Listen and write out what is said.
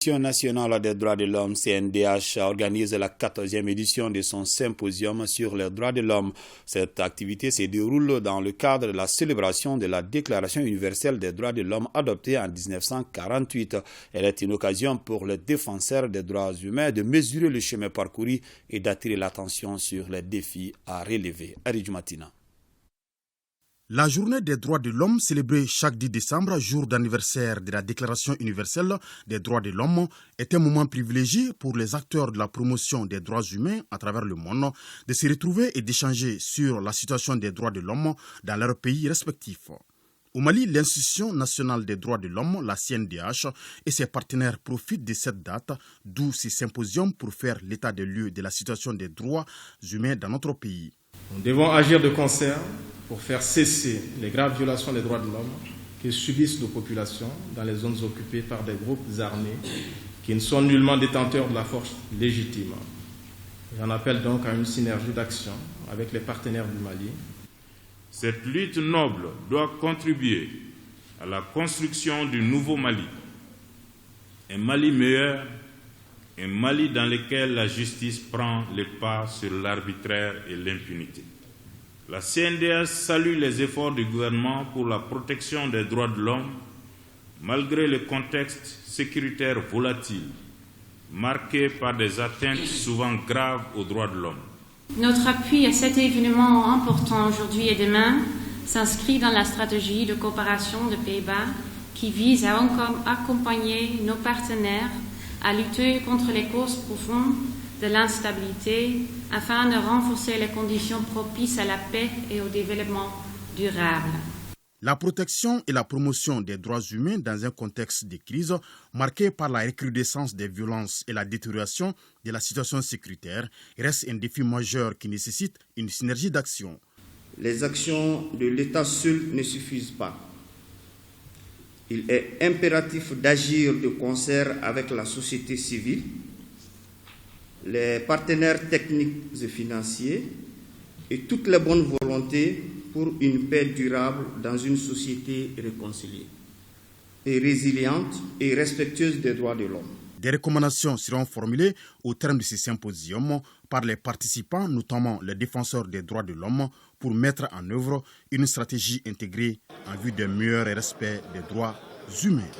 La Commission nationale des droits de l'homme, CNDH, organise la 14e édition de son symposium sur les droits de l'homme. Cette activité se déroule dans le cadre de la célébration de la Déclaration universelle des droits de l'homme adoptée en 1948. Elle est une occasion pour les défenseurs des droits humains de mesurer le chemin parcouru et d'attirer l'attention sur les défis à relever. Aridj Matina. La journée des droits de l'homme, célébrée chaque 10 décembre, jour d'anniversaire de la Déclaration universelle des droits de l'homme, est un moment privilégié pour les acteurs de la promotion des droits humains à travers le monde de se retrouver et d'échanger sur la situation des droits de l'homme dans leurs pays respectifs. Au Mali, l'Institution nationale des droits de l'homme, la CNDH, et ses partenaires profitent de cette date, d'où ces symposiums pour faire l'état des lieux de la situation des droits humains dans notre pays. Nous devons agir de concert pour faire cesser les graves violations des droits de l'homme que subissent nos populations dans les zones occupées par des groupes armés qui ne sont nullement détenteurs de la force légitime. J'en appelle donc à une synergie d'action avec les partenaires du Mali. Cette lutte noble doit contribuer à la construction du nouveau Mali. Un Mali meilleur, un Mali dans lequel la justice prend le pas sur l'arbitraire et l'impunité. La CNDH salue les efforts du gouvernement pour la protection des droits de l'homme, malgré le contexte sécuritaire volatile, marqué par des atteintes souvent graves aux droits de l'homme. Notre appui à cet événement important aujourd'hui et demain s'inscrit dans la stratégie de coopération de Pays-Bas qui vise à accompagner nos partenaires à lutter contre les causes profondes de l'instabilité afin de renforcer les conditions propices à la paix et au développement durable. La protection et la promotion des droits humains dans un contexte de crise marqué par la recrudescence des violences et la détérioration de la situation sécuritaire reste un défi majeur qui nécessite une synergie d'action. Les actions de l'État seul ne suffisent pas. Il est impératif d'agir de concert avec la société civile, les partenaires techniques et financiers et toutes les bonnes volontés pour une paix durable dans une société réconciliée et résiliente et respectueuse des droits de l'homme. Des recommandations seront formulées au terme de ces symposiums par les participants, notamment les défenseurs des droits de l'homme, pour mettre en œuvre une stratégie intégrée en vue d'un meilleur respect des droits humains.